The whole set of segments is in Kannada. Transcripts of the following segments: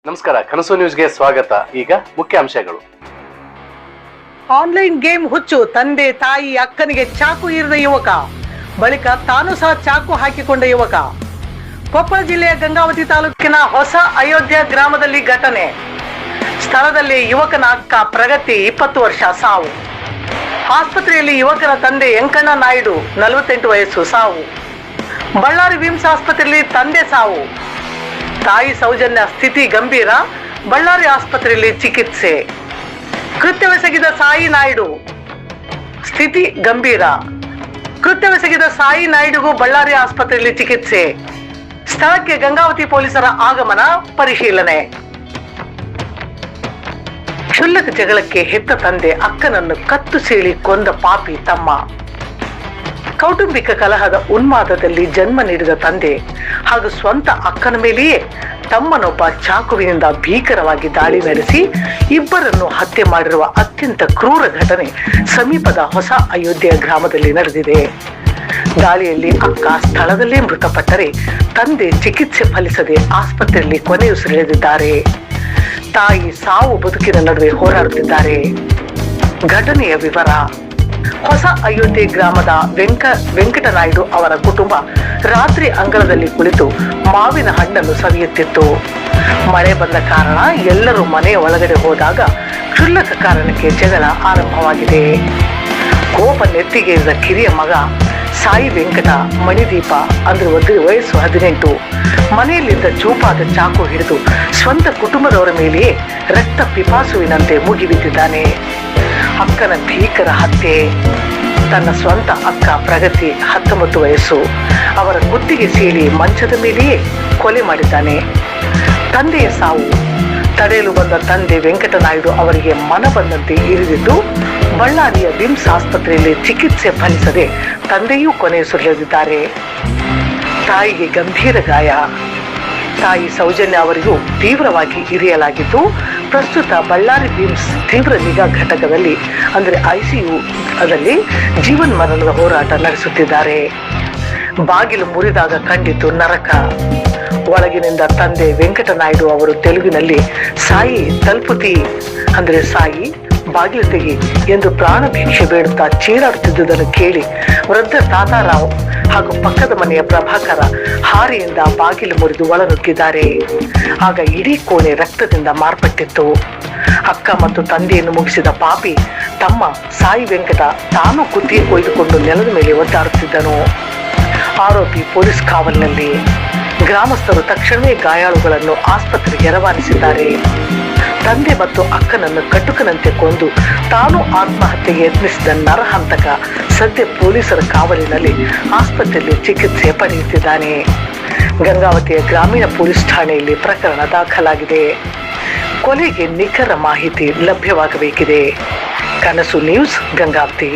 ನಮಸ್ಕಾರ, ಕನಸು ನ್ಯೂಸ್ಗೆ ಸ್ವಾಗತ. ಈಗ ಮುಖ್ಯಾಂಶಗಳು. ಆನ್ಲೈನ್ ಗೇಮ್ ಹುಚ್ಚು, ತಂದೆ ತಾಯಿ ಅಕ್ಕನಿಗೆ ಚಾಕು ಇರಿದ ಯುವಕ, ಬಳಿಕ ತಾನು ಸಹ ಚಾಕು ಹಾಕಿಕೊಂಡ ಯುವಕ. ಕೊಪ್ಪಳ ಜಿಲ್ಲೆಯ ಗಂಗಾವತಿ ತಾಲೂಕಿನ ಹೊಸ ಅಯೋಧ್ಯ ಗ್ರಾಮದಲ್ಲಿ ಘಟನೆ. ಸ್ಥಳದಲ್ಲಿ ಯುವಕನ ಅಕ್ಕ ಪ್ರಗತಿ 20 ವರ್ಷ ಸಾವು. ಆಸ್ಪತ್ರೆಯಲ್ಲಿ ಯುವಕನ ತಂದೆ ಯಂಕಣ್ಣ ನಾಯ್ಡು 48 ವಯಸ್ಸು ಸಾವು. ಬಳ್ಳಾರಿ ವಿಮ್ಸ್ ಆಸ್ಪತ್ರೆಯಲ್ಲಿ ತಂದೆ ಸಾವು. ತಾಯಿ ಸೌಜನ್ಯ ಸ್ಥಿತಿ ಗಂಭೀರ, ಬಳ್ಳಾರಿ ಆಸ್ಪತ್ರೆಯಲ್ಲಿ ಚಿಕಿತ್ಸೆ. ಕೃತ್ಯವೆಸಗಿದ ಸಾಯಿ ನಾಯ್ಡು ಸ್ಥಿತಿ ಗಂಭೀರ. ಕೃತ್ಯವೆಸಗಿದ ಸಾಯಿ ನಾಯ್ಡುಗೂ ಬಳ್ಳಾರಿ ಆಸ್ಪತ್ರೆಯಲ್ಲಿ ಚಿಕಿತ್ಸೆ. ಸ್ಥಳಕ್ಕೆ ಗಂಗಾವತಿ ಪೊಲೀಸರ ಆಗಮನ, ಪರಿಶೀಲನೆ. ಕ್ಷುಲ್ಲಕ ಜಗಳಕ್ಕೆ ಹೆತ್ತ ತಂದೆ ಅಕ್ಕನನ್ನು ಕತ್ತು ಸೀಳಿ ಕೊಂದ ಪಾಪಿ ತಮ್ಮ. ಕೌಟುಂಬಿಕ ಕಲಹದ ಉನ್ಮಾದದಲ್ಲಿ ಜನ್ಮ ನೀಡಿದ ತಂದೆ ಹಾಗೂ ಸ್ವಂತ ಅಕ್ಕನ ಮೇಲೆಯೇ ತಮ್ಮನೊಬ್ಬ ಚಾಕುವಿನಿಂದ ಭೀಕರವಾಗಿ ದಾಳಿ ನಡೆಸಿ ಇಬ್ಬರನ್ನು ಹತ್ಯೆ ಮಾಡಿರುವ ಅತ್ಯಂತ ಕ್ರೂರ ಘಟನೆ ಸಮೀಪದ ಹೊಸ ಅಯೋಧ್ಯೆ ಗ್ರಾಮದಲ್ಲಿ ನಡೆದಿದೆ. ದಾಳಿಯಲ್ಲಿ ಅಕ್ಕ ಸ್ಥಳದಲ್ಲೇ ಮೃತಪಟ್ಟರೆ ತಂದೆ ಚಿಕಿತ್ಸೆ ಫಲಿಸದೆ ಆಸ್ಪತ್ರೆಯಲ್ಲಿ ಕೊನೆಯುಸಿರೆಳೆದಿದ್ದಾರೆ. ತಾಯಿ ಸಾವು ಬದುಕಿನ ನಡುವೆ ಹೋರಾಡುತ್ತಿದ್ದಾರೆ. ಘಟನೆಯ ವಿವರ. ಹೊಸ ಅಯೋಧ್ಯೆ ಗ್ರಾಮದ ವೆಂಕಟನಾಯ್ಡು ಅವರ ಕುಟುಂಬ ರಾತ್ರಿ ಅಂಗಳದಲ್ಲಿ ಕುಳಿತು ಮಾವಿನ ಹಣ್ಣನ್ನು ಸವಿಯುತ್ತಿತ್ತು. ಮಳೆ ಬಂದ ಕಾರಣ ಎಲ್ಲರೂ ಮನೆಯ ಒಳಗಡೆ ಹೋದಾಗ ಕ್ಷುಲ್ಲಕ ಕಾರಣಕ್ಕೆ ಜಗಳ ಆರಂಭವಾಗಿದೆ. ಕೋಪ ನೆತ್ತಿಗೇರಿದ ಕಿರಿಯ ಮಗ ಸಾಯಿ ವೆಂಕಟ ಮಣಿದೀಪ ಅಂದ್ರೆ ವಯಸ್ಸು 18 ಮನೆಯಲ್ಲಿದ್ದ ಚೂಪಾದ ಚಾಕು ಹಿಡಿದು ಸ್ವಂತ ಕುಟುಂಬದವರ ಮೇಲೆಯೇ ರಕ್ತ ಪಿಪಾಸುವಿನಂತೆ ಮುಗಿಬಿದ್ದಿದ್ದಾನೆ. ಅಕ್ಕನ ಭೀಕರ ಹತ್ಯೆ. ತನ್ನ ಸ್ವಂತ ಅಕ್ಕ ಪ್ರಗತಿ 19 ವಯಸ್ಸು ಅವರ ಕುತ್ತಿಗೆ ಸೀಳಿ ಮಂಚದ ಮೇಲೆಯೇ ಕೊಲೆ ಮಾಡಿದ್ದಾನೆ. ತಂದೆಯ ಸಾವು. ತಡೆಯಲು ಬಂದ ತಂದೆ ವೆಂಕಟನಾಯ್ಡು ಅವರಿಗೆ ಮನ ಬಂದಂತೆ ಇರಿದಿದ್ದು ಬಳ್ಳಾರಿಯ ವಿಮ್ಸ್ ಆಸ್ಪತ್ರೆಯಲ್ಲಿ ಚಿಕಿತ್ಸೆ ಫಲಿಸದೆ ತಂದೆಯೂ ಕೊನೆಯುಸಿರೆಳೆದಿದ್ದಾರೆ. ತಾಯಿಗೆ ಗಂಭೀರ ಗಾಯ. ತಾಯಿ ಸೌಜನ್ಯ ಅವರಿಗೂ ತೀವ್ರವಾಗಿ ಇರಿಯಲಾಗಿದ್ದು ಪ್ರಸ್ತುತ ಬಳ್ಳಾರಿ ವಿಮ್ಸ್ ತೀವ್ರ ನಿಗಾ ಘಟಕದಲ್ಲಿ ಅಂದರೆ ICU ದಲ್ಲಿ ಜೀವನ್ ಮರಣದ ಹೋರಾಟ ನಡೆಸುತ್ತಿದ್ದಾರೆ. ಬಾಗಿಲು ಮುರಿದಾಗ ಕಂಡಿತು ನರಕ. ಒಳಗಿನಿಂದ ತಂದೆ ವೆಂಕಟನಾಯ್ಡು ಅವರು ತೆಲುಗಿನಲ್ಲಿ ಸಾಯಿ ತಲುಪುತಿ ಅಂದ್ರೆ ಸಾಯಿ ಬಾಗಿಲು ತೆಗಿ ಎಂದು ಪ್ರಾಣ ಭಿಕ್ಷೆ ಬೇಡುತ್ತಾ ಚೀರಾಡುತ್ತಿದ್ದುದನ್ನು ಕೇಳಿ ವೃದ್ಧ ತಾತಾರಾವ್ ಹಾಗೂ ಪಕ್ಕದ ಮನೆಯ ಪ್ರಭಾಕರ ಹಾರಿಯಿಂದ ಬಾಗಿಲು ಮುರಿದು ಒಳನುಗ್ಗಿದ್ದಾರೆ. ಆಗ ಇಡೀ ಕೋಣೆ ರಕ್ತದಿಂದ ಮಾರ್ಪಟ್ಟಿತ್ತು. ಅಕ್ಕ ಮತ್ತು ತಂದೆಯನ್ನು ಮುಗಿಸಿದ ಪಾಪಿ ತಮ್ಮ ಸಾಯಿ ವೆಂಕಟ ತಾನು ಕುತ್ತಿಗೆ ಕೊಯ್ದುಕೊಂಡು ನೆಲದ ಮೇಲೆ ಒದ್ದಾಡುತ್ತಿದ್ದನು. ಆರೋಪಿ ಪೊಲೀಸ್ ಕಾವಲಿನಲ್ಲಿ. ಗ್ರಾಮಸ್ಥರು ತಕ್ಷಣವೇ ಗಾಯಾಳುಗಳನ್ನು ಆಸ್ಪತ್ರೆಗೆ ರವಾನಿಸಿದ್ದಾರೆ. ತಂದೆ ಮತ್ತು ಅಕ್ಕನನ್ನು ಕಟುಕನಂತೆ ಕೊಂದು ತಾನು ಆತ್ಮಹತ್ಯೆಗೆ ಯತ್ನಿಸಿದ ನರಹಂತಕ ಸದ್ಯ ಪೊಲೀಸರ ಕಾವಲಿನಲ್ಲಿ ಆಸ್ಪತ್ರೆಯಲ್ಲಿ ಚಿಕಿತ್ಸೆ ಪಡೆಯುತ್ತಿದ್ದಾನೆ. ಗಂಗಾವತಿಯ ಗ್ರಾಮೀಣ ಪೊಲೀಸ್ ಠಾಣೆಯಲ್ಲಿ ಪ್ರಕರಣ ದಾಖಲಾಗಿದೆ. ಕೊಲೆಗೆ ನಿಖರ ಮಾಹಿತಿ ಲಭ್ಯವಾಗಬೇಕಿದೆ. ಕನಸು ನ್ಯೂಸ್, ಗಂಗಾವತಿ.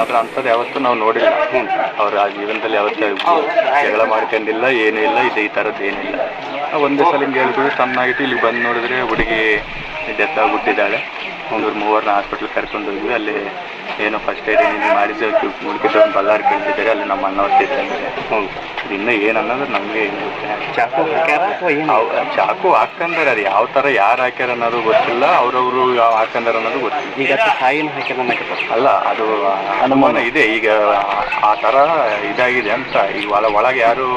ಮಾತ್ರ ಅಂಥದ್ದು ಯಾವತ್ತೂ ನಾವು ನೋಡಿಲ್ಲ. ಅವ್ರ ಆ ಜೀವನದಲ್ಲಿ ಯಾವತ್ತೂ ಜಗಳ ಮಾಡ್ಕೊಂಡಿಲ್ಲ, ಏನೂ ಇಲ್ಲ, ಇದು ಈ ಥರದ್ದು ಏನಿಲ್ಲ. ಒಂದೇ ಸಲ ಹಿಂಗೆ ಹೇಳ್ಬಿಟ್ಟು ಚೆನ್ನಾಗಿಟ್ಟು ಇಲ್ಲಿ ಬಂದು ನೋಡಿದ್ರೆ ಹುಡುಗಿ ಡೆತ್ ಆಗಿಬಿಟ್ಟಿದ್ದಾಳೆ. ಒಂದು ಮೂವರನ್ನ ಹಾಸ್ಪಿಟ್ಲಿಗೆ ಕರ್ಕೊಂಡು ಹೋದ್ವಿ. ಅಲ್ಲಿ ಏನೋ ಫಸ್ಟ್ ಏಡ್ ಏನೇನು ಮಾಡಿದ್ದು ಮುಳುಗಿದ್ದು ಒಂದು ಬಲ್ಲಾರಿ ಕಳಿಸಿದ್ದಾರೆ. ಅಲ್ಲಿ ನಮ್ಮ ಅಣ್ಣವ್ರ ಸ್ಟೇಷನ್ಗೆ. ಇನ್ನೂ ಏನು ಅನ್ನೋದು ನಮಗೆ ಏನು ಗೊತ್ತಿಲ್ಲ. ಚಾಕು ಹಾಕಂದ್ರೆ ಅದು ಯಾವ ಥರ ಯಾರು ಹಾಕ್ಯಾರ ಅನ್ನೋದು ಗೊತ್ತಿಲ್ಲ. ಅವ್ರವರು ಹಾಕಂದಾರ ಅನ್ನೋದು ಗೊತ್ತಿಲ್ಲ. ಈಗ ತಾಯಿನ ಹಾಕ್ಯಾರ ಅಲ್ಲ, ಅದು ಅನುಮಾನ ಇದೆ. ಈಗ ಆ ಥರ ಇದಾಗಿದೆ ಅಂತ. ಈಗ ಒಳಗೆ ಯಾರು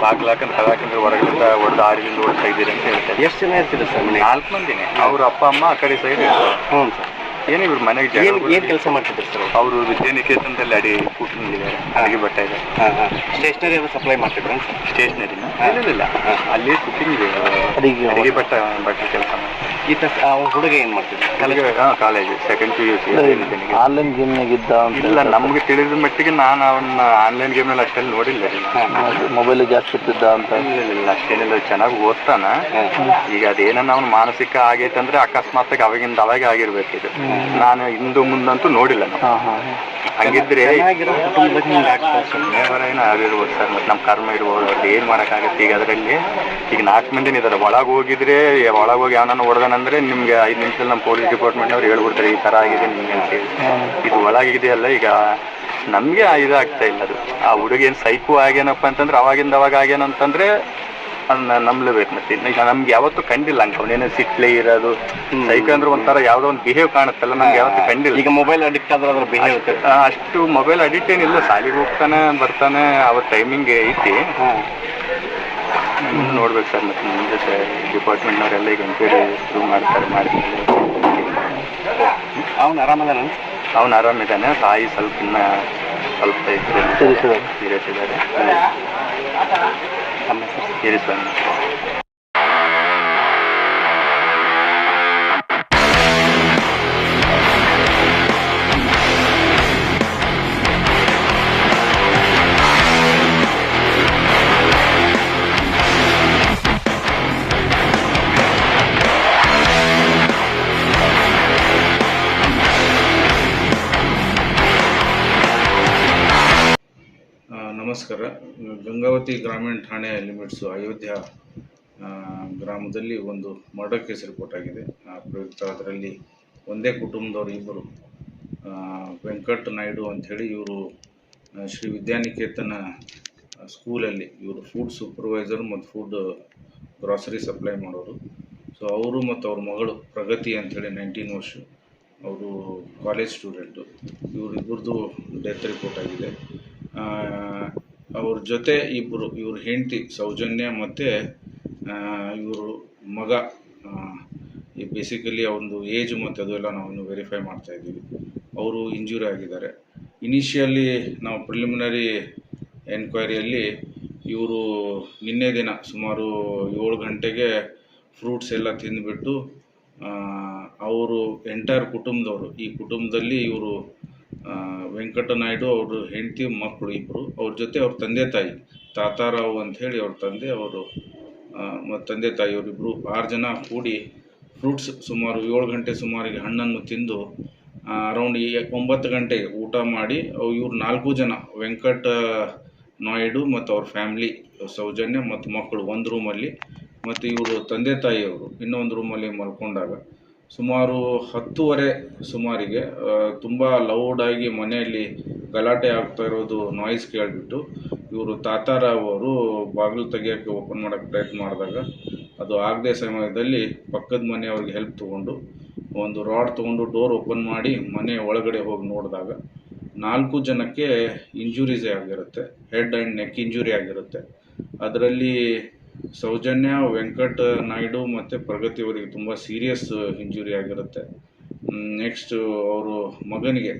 ಬಾಗ್ಲಾಕಂದ್ರೆ ಕಲಾಕಂದ್ರೆ ಹೊರಗಡೆಯಿಂದ ಹೊಡೆದು ಆರಿದಿಂದ ಓಡ್ತಾ ಇದ್ದೀರಿ ಅಂತ ಹೇಳ್ತಾರೆ. ಎಷ್ಟು ಜನ ಇರ್ತೀರಿ ಸರ್? 4 ಮಂದಿನೇ. ಅವ್ರ ಅಪ್ಪ ಅಮ್ಮ ಆ ಕಡೆ ಸೈಡ್ ಇರ್ತಾರೆ. ಹ್ಞೂ ಸರ್. ಏನು ಇವ್ರ ಮನೆಗೆ ಏನು ಕೆಲಸ ಮಾಡ್ತಿದ್ರು ಸರ್? ಅವರು ವಿದ್ಯಾನಿಕೇತನದಲ್ಲಿ ಕೂತ್ಕೊಂಡಿದ್ದಾರೆ, ಅಡಿಗೆ ಬಟ್ಟೆ ಇದೆ. ಸ್ಟೇಷನರಿ ಎಲ್ಲ ಸಪ್ಲೈ ಮಾಡ್ತಿದ್ರು ಸರ್? ಸ್ಟೇಷನರಿನ ಇಲ್ಲ, ಅಲ್ಲಿ ಕುಕಿಂಗ್ ಅಡಿಗೆ ಬಟ್ಟೆ ಕೆಲಸ ಮಾಡಿ. ಈತ ಹುಡುಗ ಏನು ಮಾಡ್ತಿದ್ರು? College second PUC. ಆನ್ಲೈನ್ ಗೇಮ್ನಾಗಿದ್ದ ಇಲ್ಲ, ನಮ್ಗೆ ತಿಳಿದ ಮಟ್ಟಿಗೆ ನಾನು ಅವನ್ನ ಆನ್ಲೈನ್ ಗೇಮ್ನಲ್ಲಿ ಅಷ್ಟೆಲ್ಲ ನೋಡಿಲ್ಲ. ಮೊಬೈಲ್ ಜಾಸ್ತಿ ಇರ್ತಿದ್ದ ಅಂತ? ಇಲ್ಲ, ಅಷ್ಟೇನಿಲ್ಲ, ಚೆನ್ನಾಗಿ ಓದ್ತಾನ. ಈಗ ಅದೇನನ್ನ ಅವ್ನು ಮಾನಸಿಕ ಆಗೈತಂದ್ರೆ ಅಕಸ್ಮಾತ್ ಅವಾಗಿಂದ ಅವಾಗ ಆಗಿರ್ಬೇಕಿದು. ನಾನು ಹಿಂದೂ ಮುಂದಂತೂ ನೋಡಿಲ್ಲ. ಹಂಗಿದ್ರೆ ಏನೋ ಆಗಿರ್ಬೋದು ಸರ್. ಮತ್ತು ನಮ್ಮ ಕರ್ಮ ಇರ್ಬೋದು, ಅದು ಏನು ಮಾಡೋಕ್ಕಾಗತ್ತೆ. ಈಗ ಅದರಲ್ಲಿ ಈಗ 4 ಮಂದಿನ ಇದ್ದಾರೆ. ಒಳಗೆ ಹೋಗಿದ್ರೆ ಒಳಗೆ ಹೋಗಿ ಯಾವನ್ನ ಹೊಡೆದಾನಂದ್ರೆ ನಿಮ್ಗೆ 5 ನಿಮಿಷದಲ್ಲಿ ನಮ್ಮ ಪೊಲೀಸ್ ಡಿಪಾರ್ಟ್ಮೆಂಟ್ನವ್ರು ಹೇಳ್ಬಿಡ್ತಾರೆ ಈ ಥರ ಆಗಿದೆ ನಿಮಗೆ ಅಂತೇಳಿ. ಇದು ಒಳಗಿದೆಯಲ್ಲ, ಈಗ ನಮಗೆ ಇದಾಗ್ತಾ ಇಲ್ಲ. ಅದು ಆ ಹುಡುಗ ಏನು ಸೈಕು ಆಗ್ಯಾನಪ್ಪ ಅಂತಂದ್ರೆ ಅವಾಗಿಂದ ಅವಾಗ ಆಗ್ಯಾನ ಅಂತಂದ್ರೆ ಅದನ್ನ ನಂಬಲೇಬೇಕು. ಮತ್ತೆ ಈಗ ನಮ್ಗೆ ಯಾವತ್ತೂ ಕಂಡಿಲ್ಲ ಹಂಗೆ ಅವನೇನೋ ಸಿಟ್ಲೇ ಇರೋದು. ಸೈಕೋ ಅಂದ್ರೆ ಒಂಥರ ಯಾವುದೋ ಒಂದು ಬಿಹೇವ್ ಕಾಣುತ್ತಲ್ಲ, ನಮ್ಗೆ ಯಾವತ್ತೂ ಕಂಡಿಲ್ಲ. ಈಗ ಮೊಬೈಲ್ ಅಡಿಕ್ಟ್ ಆದ್ರೆ ಅದ್ರ ಬಿಹೇವ್ ಅಷ್ಟು ಮೊಬೈಲ್ ಅಡಿಕ್ಟ್ ಏನಿಲ್ಲ. ಶಾಲೆಗೆ ಹೋಗ್ತಾನೆ ಬರ್ತಾನೆ, ಅವ್ರ ಟೈಮಿಂಗ್ ಐತಿ. ನೋಡ್ಬೇಕು ಸರ್. ಮತ್ತೆ ಮುಂದೆ ಡಿಪಾರ್ಟ್ಮೆಂಟ್ನವರೆಲ್ಲ ಈಗ ಎಂಕ್ವೈರಿ ಶುರು ಮಾಡ್ತಾರೆ. ಅವ್ನು ಆರಾಮದಾನ? ಅವ್ನು ಆರಾಮಿದ್ದಾನೆ. ತಾಯಿ ಸ್ವಲ್ಪ ಸೀರಿಯಸ್ ಇದ್ದಾರೆ. ಇರಿಸ್ವಾಮಿ. ನಮಸ್ಕಾರ. ಗಂಗಾವತಿ ಗ್ರಾಮೀಣ ಠಾಣೆ ಲಿಮಿಟ್ಸು ಅಯೋಧ್ಯ ಗ್ರಾಮದಲ್ಲಿ ಒಂದು ಮರ್ಡರ್ ಕೇಸ್ ರಿಪೋರ್ಟ್ ಆಗಿದೆ. ಪ್ರಯುಕ್ತ ಅದರಲ್ಲಿ ಒಂದೇ ಕುಟುಂಬದವರು ಇಬ್ಬರು, ವೆಂಕಟ್ ನಾಯ್ಡು ಅಂಥೇಳಿ ಇವರು ಶ್ರೀ ವಿದ್ಯಾನಿಕೇತನ ಸ್ಕೂಲಲ್ಲಿ ಇವರು ಫುಡ್ ಸೂಪರ್ವೈಸರ್ ಮತ್ತು ಫುಡ್ ಗ್ರಾಸರಿ ಸಪ್ಲೈ ಮಾಡೋರು. ಸೊ ಅವರು ಮತ್ತು ಅವ್ರ ಮಗಳು ಪ್ರಗತಿ ಅಂಥೇಳಿ 19 ವರ್ಷ, ಅವರು ಕಾಲೇಜ್ ಸ್ಟೂಡೆಂಟು. ಇವರಿಬ್ಬರದು ಡೆತ್ ರಿಪೋರ್ಟ್ ಆಗಿದೆ. ಅವ್ರ ಜೊತೆ ಇಬ್ಬರು, ಇವ್ರ ಹೆಂಡತಿ ಸೌಜನ್ಯ ಮತ್ತು ಇವರು ಮಗ. ಈ ಬೇಸಿಕಲಿ ಒಂದು ಏಜ್ ಮತ್ತು ಅದೆಲ್ಲ ನಾವು ವೆರಿಫೈ ಮಾಡ್ತಾಯಿದ್ದೀವಿ. ಅವರು ಇಂಜೂರಿ ಆಗಿದ್ದಾರೆ. ಇನಿಷಿಯಲಿ ನಾವು ಪ್ರಿಲಿಮಿನರಿ ಎನ್ಕ್ವೈರಿಯಲ್ಲಿ ಇವರು ನಿನ್ನೆ ದಿನ ಸುಮಾರು 7 ಗಂಟೆಗೆ ಫ್ರೂಟ್ಸ್ ಎಲ್ಲ ತಿಂದುಬಿಟ್ಟು ಅವರು ಎಂಟೈರ್ ಕುಟುಂಬದವರು, ಈ ಕುಟುಂಬದಲ್ಲಿ ಇವರು ವೆಂಕಟ ನಾಯ್ಡು, ಅವರು ಹೆಂಡತಿ ಮಕ್ಕಳು ಇಬ್ಬರು, ಅವ್ರ ಜೊತೆ ಅವ್ರ ತಂದೆ ತಾಯಿ ತಾತಾರಾವ್ ಅಂಥೇಳಿ ಅವ್ರ ತಂದೆ, ಅವರು ಮತ್ತು ತಂದೆ ತಾಯಿ ಅವರಿಬ್ಬರು 6 ಜನ ಕೂಡಿ ಫ್ರೂಟ್ಸ್ ಸುಮಾರು 7 ಗಂಟೆ ಸುಮಾರಿಗೆ ಹಣ್ಣನ್ನು ತಿಂದು ಅರೌಂಡ್ 9 ಗಂಟೆಗೆ ಊಟ ಮಾಡಿ ಇವ್ರು 4 ಜನ ವೆಂಕಟ ನಾಯ್ಡು ಮತ್ತು ಅವ್ರ ಫ್ಯಾಮ್ಲಿ ಸೌಜನ್ಯ ಮತ್ತು ಮಕ್ಕಳು ಒಂದು ರೂಮಲ್ಲಿ, ಮತ್ತು ಇವರು ತಂದೆ ತಾಯಿಯವರು ಇನ್ನೊಂದು ರೂಮಲ್ಲಿ ಮಲ್ಕೊಂಡಾಗ ಸುಮಾರು 10:30 ಸುಮಾರಿಗೆ ತುಂಬ ಲೌಡಾಗಿ ಮನೆಯಲ್ಲಿ ಗಲಾಟೆ ಆಗ್ತಾ ಇರೋದು ನಾಯ್ಸ್ ಕೇಳಿಬಿಟ್ಟು ಇವರು ತಾತಾರಾವ್ ಅವರು ಬಾಗಿಲು ತೆಗಿಯೋಕ್ಕೆ ಓಪನ್ ಮಾಡೋಕ್ಕೆ ಪ್ರಯತ್ನ ಮಾಡಿದಾಗ ಅದು ಆಗದೆ ಸಮಯದಲ್ಲಿ ಪಕ್ಕದ ಮನೆಯವ್ರಿಗೆ ಹೆಲ್ಪ್ ತೊಗೊಂಡು ಒಂದು ರಾಡ್ ತೊಗೊಂಡು ಡೋರ್ ಓಪನ್ ಮಾಡಿ ಮನೆ ಒಳಗಡೆ ಹೋಗಿ ನೋಡಿದಾಗ 4 ಜನಕ್ಕೆ ಇಂಜುರೀಸೇ ಆಗಿರುತ್ತೆ. ಹೆಡ್ ಆ್ಯಂಡ್ ನೆಕ್ ಇಂಜುರಿ ಆಗಿರುತ್ತೆ. ಅದರಲ್ಲಿ ಸೌಜನ್ಯ, ವೆಂಕಟ್ ನಾಯ್ಡು ಮತ್ತು ಪ್ರಗತಿಯವರಿಗೆ ತುಂಬ ಸೀರಿಯಸ್ ಇಂಜುರಿ ಆಗಿರುತ್ತೆ. ನೆಕ್ಸ್ಟು ಅವರು ಮಗನಿಗೆ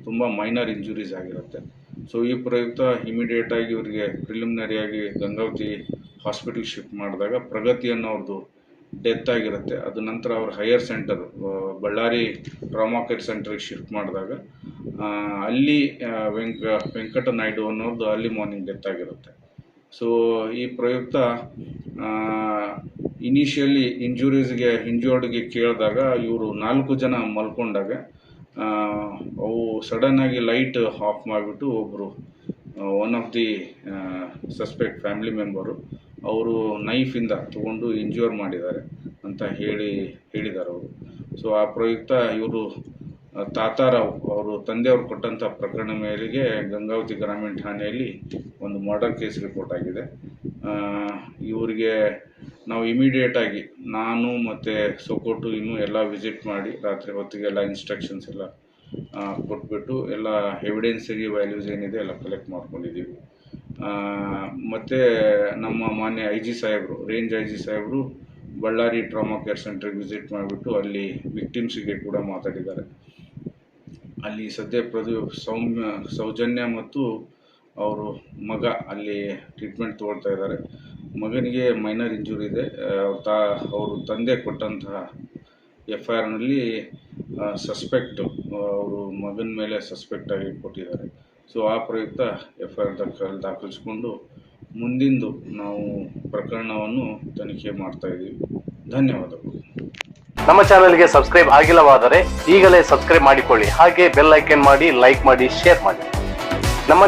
ತುಂಬ ಮೈನರ್ ಇಂಜುರೀಸ್ ಆಗಿರುತ್ತೆ. ಸೊ ಈ ಪ್ರಯುಕ್ತ ಇಮಿಡಿಯೇಟಾಗಿ ಇವರಿಗೆ ಪ್ರಿಲಿಮಿನರಿಯಾಗಿ ಗಂಗಾವತಿ ಹಾಸ್ಪಿಟಲ್ ಶಿಫ್ಟ್ ಮಾಡಿದಾಗ ಪ್ರಗತಿ ಅನ್ನೋರ್ದು ಡೆತ್ ಆಗಿರುತ್ತೆ. ಅದು ನಂತರ ಅವ್ರ higher centre Ballari trauma care ಸೆಂಟರ್ಗೆ ಶಿಫ್ಟ್ ಮಾಡಿದಾಗ ಅಲ್ಲಿ ವೆಂಕಟ ನಾಯ್ಡು ಅನ್ನೋದು ಅಲ್ಲಿ ಮಾರ್ನಿಂಗ್ ಡೆತ್ ಆಗಿರುತ್ತೆ. ಸೊ ಈ ಪ್ರಯುಕ್ತ ಇನಿಷಿಯಲಿ ಇಂಜುರ್ಡ್ಗೆ ಕೇಳಿದಾಗ ಇವರು 4 ಜನ ಮಲ್ಕೊಂಡಾಗ ಅವು ಸಡನ್ನಾಗಿ ಲೈಟ್ ಆಫ್ ಮಾಡಿಬಿಟ್ಟು ಒಬ್ಬರು one of the suspect family member ಅವರು ನೈಫಿಂದ ತಗೊಂಡು ಇಂಜ್ಯೂರ್ ಮಾಡಿದ್ದಾರೆ ಅಂತ ಹೇಳಿದ್ದಾರೆ ಅವರು. ಸೊ ಆ ಪ್ರಯುಕ್ತ ಇವರು ತಾತಾರಾವ್ ಅವರು ತಂದೆಯವರು ಕೊಟ್ಟಂಥ ಪ್ರಕರಣ ಮೇರೆಗೆ ಗಂಗಾವತಿ ಗ್ರಾಮೀಣ ಠಾಣೆಯಲ್ಲಿ ಒಂದು ಮರ್ಡರ್ ಕೇಸ್ ರಿಪೋರ್ಟ್ ಆಗಿದೆ. ಇವರಿಗೆ ನಾವು ಇಮಿಡಿಯೇಟಾಗಿ ನಾನು ಮತ್ತು ಸೊಕೋಟು ಇನ್ನೂ ಎಲ್ಲ ವಿಸಿಟ್ ಮಾಡಿ ರಾತ್ರಿ ಹೊತ್ತಿಗೆಲ್ಲ ಇನ್ಸ್ಟ್ರಕ್ಷನ್ಸ್ ಎಲ್ಲ ಕೊಟ್ಬಿಟ್ಟು ಎಲ್ಲ ಎವಿಡೆನ್ಸರಿ ವ್ಯಾಲ್ಯೂಸ್ ಏನಿದೆ ಎಲ್ಲ ಕಲೆಕ್ಟ್ ಮಾಡ್ಕೊಂಡಿದ್ದೀವಿ. ಮತ್ತು ನಮ್ಮ ಮಾನ್ಯ ಐ ಜಿ ಸಾಹೇಬರು, ರೇಂಜ್ ಐ ಜಿ ಸಾಹೇಬರು ಬಳ್ಳಾರಿ ಟ್ರಾಮಾ ಕೇರ್ ಸೆಂಟ್ರಿಗೆ ವಿಸಿಟ್ ಮಾಡಿಬಿಟ್ಟು ಅಲ್ಲಿ ವಿಕ್ಟಿಮ್ಸಿಗೆ ಕೂಡ ಮಾತಾಡಿದ್ದಾರೆ. ಅಲ್ಲಿ ಸದ್ಯ ಸೌಜನ್ಯ ಮತ್ತು ಅವರು ಮಗ ಅಲ್ಲಿ ಟ್ರೀಟ್ಮೆಂಟ್ ತೊಗೊಳ್ತಾ ಇದ್ದಾರೆ. ಮಗನಿಗೆ ಮೈನರ್ ಇಂಜುರಿ ಇದೆ. ಅವರು ತಂದೆ ಕೊಟ್ಟಂತಹ FIRನಲ್ಲಿ ಸಸ್ಪೆಕ್ಟು ಅವರು ಮಗನ ಮೇಲೆ ಸಸ್ಪೆಕ್ಟ್ ಆಗಿ ಕೊಟ್ಟಿದ್ದಾರೆ. ಸೊ ಆ ಪ್ರಯುಕ್ತ FIR ದಾಖಲಿಸಿಕೊಂಡು ಮುಂದಿಂದು ನಾವು ಪ್ರಕರಣವನ್ನು ತನಿಖೆ ಮಾಡ್ತಾ ಇದ್ದೀವಿ. ಧನ್ಯವಾದಗಳು. ನಮ್ಮ ಚಾನೆಲ್ಗೆ ಸಬ್ಸ್ಕ್ರೈಬ್ ಆಗಿಲ್ಲವಾದರೆ ಈಗಲೇ ಸಬ್ಸ್ಕ್ರೈಬ್ ಮಾಡಿಕೊಳ್ಳಿ. ಹಾಗೆ ಬೆಲ್ ಐಕನ್ ಮಾಡಿ, ಲೈಕ್ ಮಾಡಿ, ಶೇರ್ ಮಾಡಿ.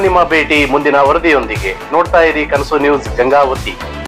ನಿಮ್ಮ ಭೇಟಿ ಮುಂದಿನ ವರದಿಯೊಂದಿಗೆ. ನೋಡ್ತಾ ಇರಿ ಕನಸು ನ್ಯೂಸ್ ಗಂಗಾವತಿ.